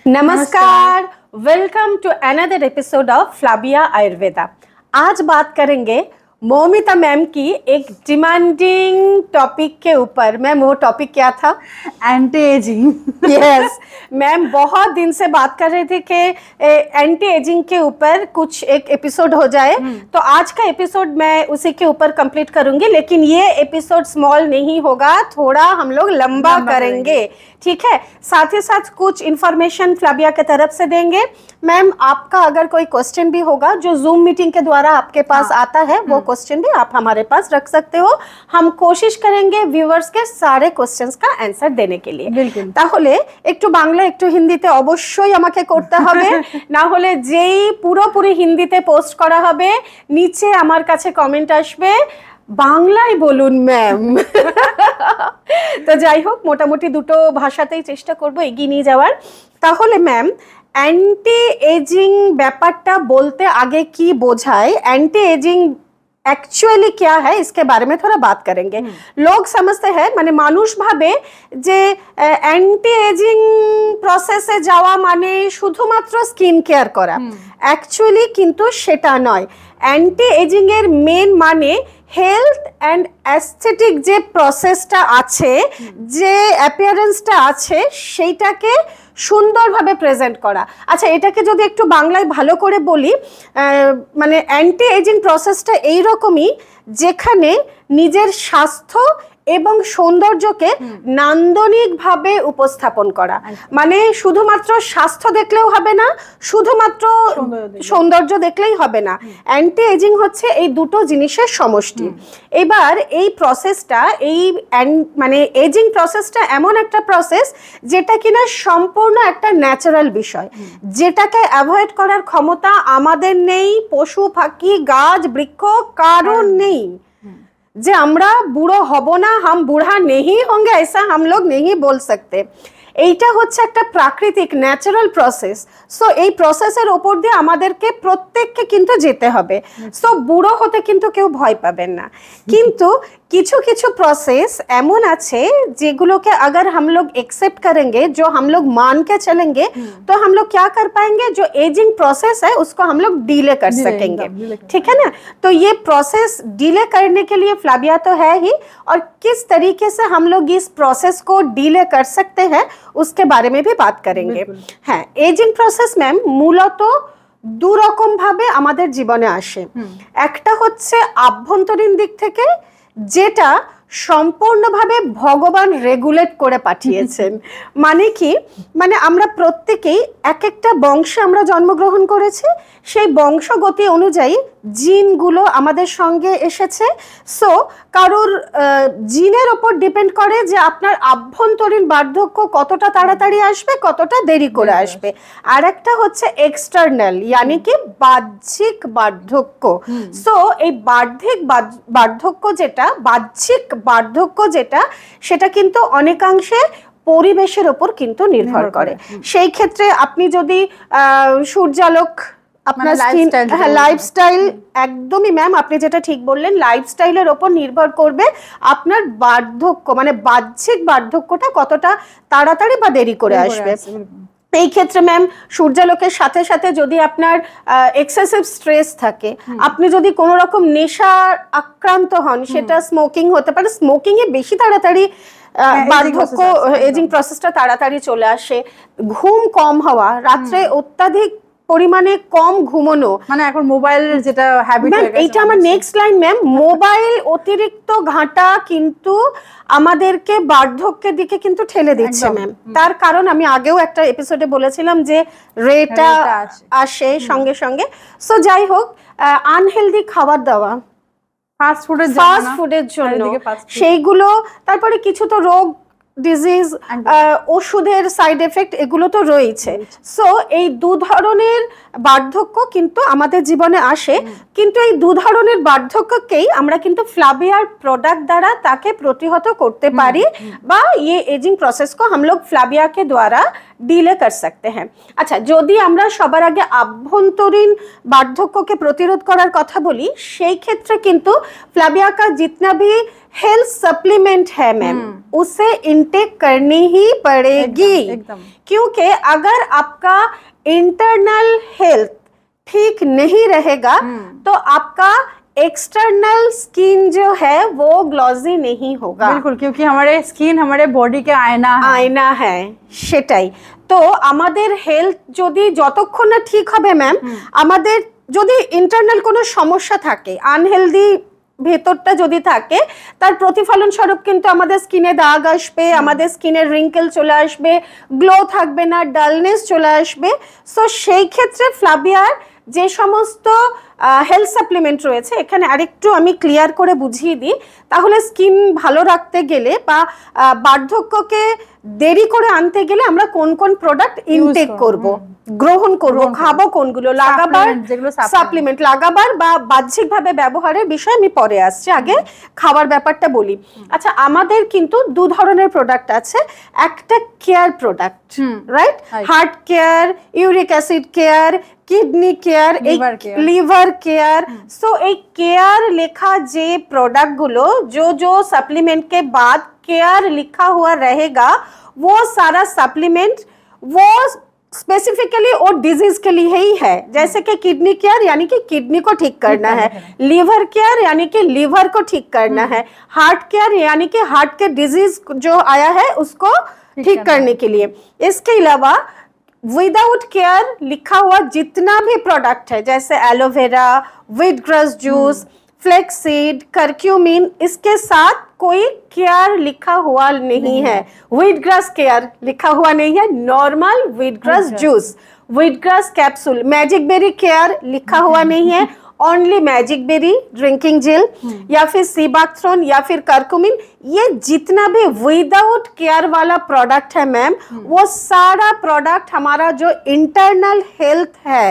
नमस्कार, welcome to another episode of Flavia Ayurveda. आज बात करेंगे मौमिता मैम की एक डिमांडिंग टॉपिक के ऊपर। मैम वो टॉपिक क्या था? Anti ageing. यस मैम, बहुत दिन से बात कर रहे थे कि एंटी एजिंग के ऊपर कुछ एक एपिसोड हो जाए, तो आज का एपिसोड मैं उसी के ऊपर कंप्लीट करूंगी। लेकिन ये एपिसोड स्मॉल नहीं होगा, थोड़ा हम लोग लंबा करेंगे, ठीक है। साथ ही साथ कुछ इन्फॉर्मेशन फ्लाबिया के तरफ से देंगे। मैम, आपका अगर कोई क्वेश्चन भी होगा जो जूम मीटिंग के द्वारा आपके पास आता है, वो क्वेश्चन भी आप हमारे पास रख सकते हो। हम कोशिश करेंगे व्यूअर्स के सारे क्वेश्चंस का आंसर देने के लिए। बिल्कुल। তাহলে একটু বাংলা একটু হিন্দিতে অবশ্যই আমাকে করতে হবে, না হলে যেই পুরোপুরি হিন্দিতে পোস্ট করা হবে নিচে আমার কাছে কমেন্ট আসবে বাংলায় বলুন ম্যাম। তো যাই হোক, মোটামুটি দুটো ভাষাতেই চেষ্টা করব এগিয়ে নিয়ে যাওয়ার। তাহলে ম্যাম, एंटी एजिंग ব্যাপারটা বলতে আগে কি বোঝায়, एंटी एजिंग एक्चुअली क्या है, इसके बारे में थोड़ा बात करेंगे। लोग समझते हैं माने मानुष भावे जे एंटी एजिंग प्रसेसे जावा माने शुधुमात्र स्किन केयर करा, एक्चुअली किन्तु सेटा नय। एंटी एजिंग एर मेन माने हेल्थ एंड एस्थेटिक जे प्रसेसटा आछे, जे অ্যাপিয়ারেন্সটা আছে সেইটাকে সুন্দরভাবে প্রেজেন্ট করা। আচ্ছা, এটাকে যদি একটু বাংলায় ভালো করে বলি, মানে অ্যান্টি এজিং প্রসেসটা এইরকমই যেখানে নিজের স্বাস্থ্য এবং সৌন্দর্যকে নান্দনিকভাবে উপস্থাপন করা। মানে শুধুমাত্র স্বাস্থ্য দেখলেও হবে না, শুধুমাত্র সৌন্দর্য দেখলেই হবে না। অ্যান্টি এজিং হচ্ছে এই দুটো জিনিসের সমষ্টি। এবার এই প্রসেসটা, এই মানে এজিং প্রসেসটা এমন একটা প্রসেস যেটা কিনা সম্পূর্ণ একটা ন্যাচারাল বিষয়, যেটাকে অ্যাভয়েড করার ক্ষমতা আমাদের নেই, পশু পাখি গাছ বৃক্ষ কারণ নেই। যে আমরা বুড়ো হব না, हम बूढ़ा नहीं होंगे ऐसा हम लोग नहीं बोल सकते। এইটা হচ্ছে একটা প্রাকৃতিক ন্যাচারাল প্রসেস। সো এই প্রসেসের উপর দিয়ে আমাদেরকে প্রত্যেককে কিন্তু যেতে হবে। সো বুড়ো হতে কিন্তু কেউ ভয় পাবেন না। কিন্তু কিছু কিছু প্রসেস এমন আছে যেগুলোকে अगर हम लोग एक्सेप्ट करेंगे, जो हम लोग मान के चलेंगे, तो हम लोग क्या कर पाएंगे, जो एजिंग प्रोसेस है उसको हम लोग डिले कर सकेंगे, ठीक है ना। तो ये प्रोसेस डिले करने के लिए फ्लाबिया तो है ही, और किस तरीके से हम लोग इस प्रोसेस को डिले कर सकते हैं उसके बारे में भी बात करेंगे। हाँ, एजिंग प्रसेस मैम मूলত दु रकम भावे आमादेर जीवने आसे। एकटा होच्छे आभ्यन्तरीण दिक थेके, যেটা সম্পূর্ণভাবে ভগবান রেগুলেট করে পাঠিয়েছেন। মানে কি, মানে আমরা প্রত্যেকেই এক একটা বংশে আমরা জন্মগ্রহণ করেছি, সেই বংশগতি অনুযায়ী জিনগুলো আমাদের সঙ্গে এসেছে। সো কারোর জিনের ওপর ডিপেন্ড করে যে আপনার আভ্যন্তরীণ বার্ধক্য কতটা তাড়াতাড়ি আসবে, কতটা দেরি করে আসবে। আর একটা হচ্ছে এক্সটার্নাল, यानी কি বাহ্যিক বার্ধক্য। সো এই বার্ধক্য যেটা, বাহ্যিক বার্ধক্য যেটা, সেটা কিন্তু অনেকাংশে পরিবেশের উপর কিন্তু নির্ভর করে। সেই ক্ষেত্রে আপনি যদি সূর্যালোক, আপনার স্কিন, লাইফস্টাইল, একদমই ম্যাম আপনি যেটা ঠিক বললেন, লাইফস্টাইলের ওপর নির্ভর করবে আপনার বার্ধক্য, মানে বাহ্যিক বার্ধক্যটা কতটা তাড়াতাড়ি বা দেরি করে আসবে। এই ক্ষেত্রে ম্যাম সূর্যালোকের সাথে সাথে যদি আপনার এক্সেসিভ স্ট্রেস থাকে, আপনি যদি কোনো রকম নেশা আক্রান্ত হন, সেটা স্মোকিং হতে পারে, স্মোকিং এ বেশি তাড়াতাড়ি বার্ধক্য, এজিং প্রসেসটা তাড়াতাড়ি চলে আসে। ঘুম কম হওয়া, রাত্রে অত্যাধিক পরিমাণে কম ঘুমানো, মানে এখন মোবাইলের যেটা হ্যাবিট হয়ে গেছে, এইটা আমার নেক্সট লাইন ম্যাম। মোবাইল অতিরিক্ত ঘাঁটা কিন্তু আমাদেরকে বার্ধক্যের দিকে কিন্তু ঠেলে দিচ্ছে ম্যাম। তার কারণ আমি আগেও একটা এপিসোডে বলেছিলাম যে রেটা আসে সঙ্গে সঙ্গে। সো যাই হোক, আনহেলদি খাবার দাওয়া, ফাস্ট ফুডের জন্য সেইগুলো, তারপরে কিছু তো রোগ, ডিজিজ, ওষুধের সাইড এফেক্ট, এগুলো তো রয়েছে। সো এই দু ধরনের বার্ধক্য কিন্তু আমাদের জীবনে আসে, কিন্তু এই দু ধরনের বার্ধক্যকেই আমরা কিন্তু फ्लाबिया प्रोडक्ट द्वारा ताके प्रतिहत करते पारी, बा ये एजिंग प्रोसेस को हम लोग फ्लाबिया के द्वारा ডিলে কর सकते हैं। আচ্ছা, যদি আমরা সবার আগে আভ্যন্তরীণ বার্ধক্যকে প্রতিরোধ করার কথা বলি, সেই ক্ষেত্রে কিন্তু फ्लाविया का जितना भी हेल्थ सप्लीमेंट है मैम, उसे इनटेक करनी ही पड़ेगी। एकदम। क्योंकि अगर आपका इंटरनल हेल्थ ठीक नहीं रहेगा तो आपका एक्सटर्नल स्किन जो है वो ग्लॉसी नहीं होगा। बिल्कुल, क्योंकि हमारे स्किन हमारे बॉडी के आयना है সেটাই। তো আমাদের হেলথ যদি যতক্ষণ না ঠিক হবে ম্যাম, আমাদের যদি ইন্টারনাল কোনো সমস্যা থাকে, আনহেলদি ভেতরটা যদি থাকে, তার প্রতিফলন স্বরূপ কিন্তু আমাদের স্কিনে দাগ আসবে, আমাদের স্কিনের রিঙ্কেল চলে আসবে, গ্লো থাকবে না, ডালনেস চলে আসবে। সো সেই ক্ষেত্রে ফ্লাভিয়ার যে সমস্ত হেলথ সাপ্লিমেন্ট রয়েছে, এখানে আরেকটু আমি ক্লিয়ার করে বুঝিয়ে দিই, তাহলে স্কিন ভালো রাখতে গেলে বা বার্ধক্যকে দেরি করে আনতে গেলে আমরা কোন কোন প্রোডাক্ট ইনটেক করব, গ্রহণ করব, খাবো কোনগুলো, লাগাবার সাপ্লিমেন্ট লাগাবার বা বাহ্যিকভাবে ব্যবহারের বিষয় আমি পরে আসছি, আগে খাবার ব্যাপারটা বলি। আচ্ছা, আমাদের কিন্তু দু ধরনের প্রোডাক্ট আছে। একটা care product, right, heart care, uric acid care, kidney care, liver care. So एक केयर लिखा जे प्रोडक्ट गुलो जो सप्लीमेंट के बाद केयर लिखा हुआ रहेगा, वो सारा सप्लीमेंट वो स्पेसिफिकली और डिजीज के लिए ही है। जैसे कि किडनी केयर यानी कि किडनी को ठीक करना है, लिवर केयर यानी कि लिवर को ठीक करना है, हार्ट केयर यानी कि हार्ट के डिजीज जो आया है उसको ठीक करने के लिए। इसके अलावा विदाउट केयर लिखा हुआ जितना भी प्रोडक्ट है, जैसे aloe vera, wheat grass juice, flaxseed, curcumin, इसके साथ कोई केयर लिखा हुआ नहीं है। व्हीट ग्रास केयर लिखा हुआ नहीं है, normal wheat grass juice, wheat grass capsule, magic berry care लिखा हुआ नहीं है, only magic berry drinking gel या फिर सीबाथ्रोन या फिर करक्यूमिन। ये जितना भी विदाउट केयर वाला प्रोडक्ट है मैम, वो सारा प्रोडक्ट हमारा जो इंटरनल हेल्थ है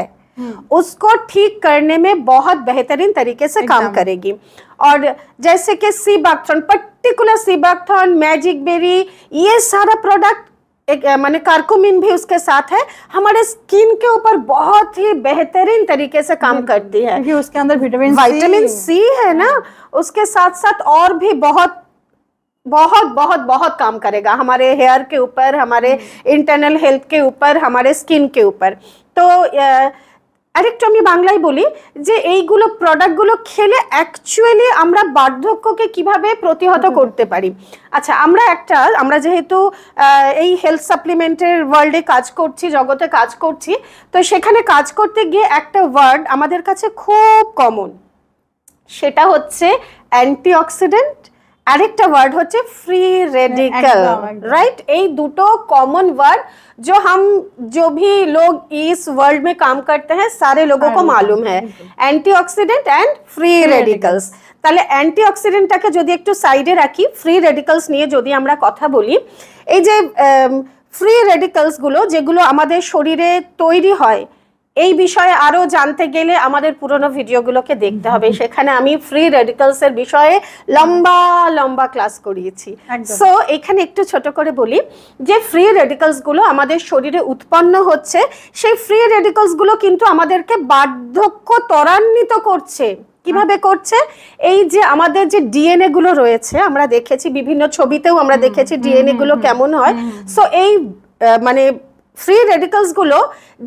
उसको ठीक करने में बहुत बेहतरीन तरीके से काम करेगी। और जैसे कि सीबाथ्रोन, पर्टिकुलर सीबाथ्रोन, मैजिक बेरी, ये सारा प्रोडक्ट एक माने कारकुमिन भी उसके साथ है, हमारे स्किन के ऊपर बहुत ही बेहतरीन तरीके से काम करती है, क्योंकि उसके अंदर विटामिन सी है ना, उसके साथ साथ और भी बहुत बहुत बहुत बहुत काम करेगा हमारे हेयर के ऊपर, हमारे इंटरनल हेल्थ के ऊपर, हमारे स्किन के ऊपर। तो আরেকটু আমি বাংলায় বলি যে এইগুলো প্রোডাক্টগুলো খেলে অ্যাকচুয়ালি আমরা বার্ধক্যকে কিভাবে প্রতিহত করতে পারি। আচ্ছা, আমরা যেহেতু এই হেলথ সাপ্লিমেন্টের ওয়ার্ল্ডে কাজ করছি, জগতে কাজ করছি, তো সেখানে কাজ করতে গিয়ে একটা ওয়ার্ড আমাদের কাছে খুব কমন, সেটা হচ্ছে অ্যান্টিঅক্সিডেন্ট, আরেকটা ওয়ার্ড হচ্ছে फ्री रेडिकल, राइट। এই দুটো कॉमन वर्ड जो भी लोग इस वर्ल्ड में काम करते हैं सारे लोगों को मालूम है, एंटीऑक्सीडेंट एंड फ्री रेडिकल्स। তাহলে অ্যান্টিঅক্সিডেন্টটাকে যদি একটু সাইডে রাখি, ফ্রি রেডিকলস নিয়ে যদি আমরা কথা বলি, এই যে ফ্রি রেডিকলস গুলো যেগুলো আমাদের শরীরে তৈরি হয়, এই বিষয়ে আরো জানতে গেলে আমাদের পুরনো ভিডিওগুলোকে দেখতে হবে, সেখানে আমি ফ্রি রেডিকলস এর বিষয়ে লম্বা লম্বা ক্লাস করিয়েছি। সো এখানে একটু ছোট করে বলি যে ফ্রি রেডিকলস গুলো আমাদের শরীরে উৎপন্ন হচ্ছে, সেই ফ্রি রেডিকলস গুলো কিন্তু আমাদেরকে বার্ধক্য ত্বরান্বিত করছে। কিভাবে করছে? এই যে আমাদের যে ডিএনএ গুলো রয়েছে, আমরা দেখেছি বিভিন্ন ছবিতেও আমরা দেখেছি ডিএনএ গুলো কেমন হয়। সো এই মানে ফ্রি রেডিকলস গুলো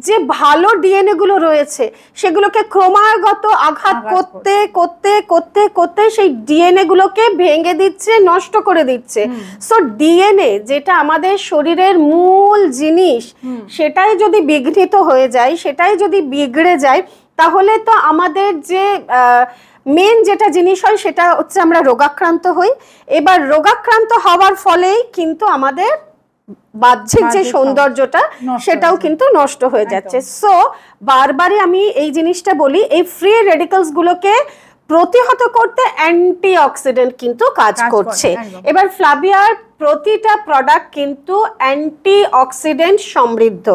যে ভালো ডিএনএ গুলো রয়েছে সেগুলোকে ক্রমাগত আঘাত করতে করতে করতে করতে সেই ডিএনএ গুলোকে ভেঙে দিচ্ছে, নষ্ট করে দিচ্ছে। সো ডিএনএ যেটা আমাদের শরীরের মূল জিনিস, সেটাই যদি বিঘ্নিত হয়ে যায়, সেটাই যদি বিগড়ে যায়, তাহলে তো আমাদের যে মেন যেটা জিনিস হয় সেটা হচ্ছে আমরা রোগাক্রান্ত হই। এবার রোগাক্রান্ত হওয়ার ফলেই কিন্তু আমাদের বাহ্যিক যে সৌন্দর্যটা সেটাও কিন্তু নষ্ট হয়ে যাচ্ছে। সো বারবারই আমি এই জিনিসটা বলি, এই ফ্রি রেডিকলস গুলোকে প্রতিহত করতে অ্যান্টিঅক্সিডেন্ট কিন্তু কাজ করছে। এবার ফ্লাভিয়ার প্রতিটা প্রোডাক্ট কিন্তু एंटीऑक्सीडेंट समृद्ध।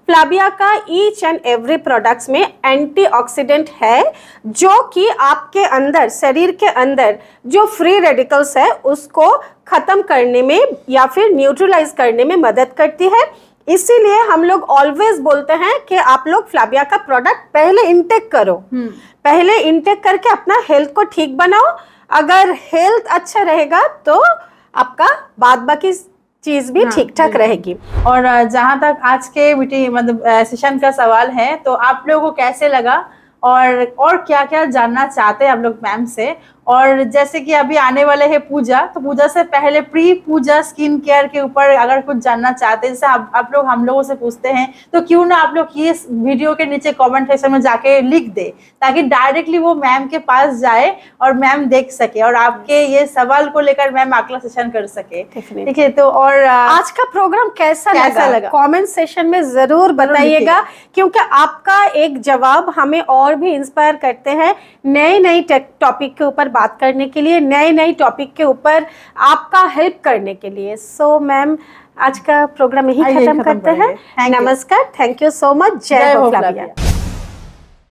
फ्लाविया का ईच एंड एवरी प्रोडक्ट्स में एंटीऑक्सीडेंट है, जो कि आपके अंदर, शरीर के अंदर जो फ्री रेडिकल्स है उसको खत्म करने में या फिर न्यूट्रलाइज करने में मदद करती है। इसीलिए हम लोग ऑलवेज बोलते हैं कि आप लोग फ्लाविया का प्रोडक्ट पहले इंटेक करो, पहले इंटेक करके अपना हेल्थ को ठीक बनाओ। अगर हेल्थ अच्छा रहेगा तो आपका बाद बाकी चीज भी ठीक ठाक रहेगी। और जहाँ तक आज के मीटिंग मतलब सेशन का सवाल है, तो आप लोगों को कैसे लगा और क्या क्या जानना चाहते हैं आप लोग मैम से? और जैसे कि अभी आने वाले है पूजा, तो पूजा से पहले प्री पूजा स्किन केयर के ऊपर अगर कुछ जानना चाहते हैं, जैसे आप लोग हम लोगों से पूछते हैं, तो क्यों ना आप लोग ये वीडियो के नीचे कमेंट सेक्शन में जाके लिख दे, ताकि डायरेक्टली वो मैम के पास जाए और मैम देख सके और आपके ये सवाल को लेकर मैम अगला सेशन कर सके। ठीक है, तो और आज का प्रोग्राम कैसा लगा कमेंट सेशन में जरूर बताइएगा, क्योंकि आपका एक जवाब हमें और भी इंस्पायर करते हैं नए टॉपिक के ऊपर बात करने के लिए, नए टॉपिक के ऊपर आपका हेल्प करने के लिए। सो मैम, आज का प्रोग्राम यही खत्म करते हैं। नमस्कार, थैंक यू सो मच। जय हो फ्लाविया।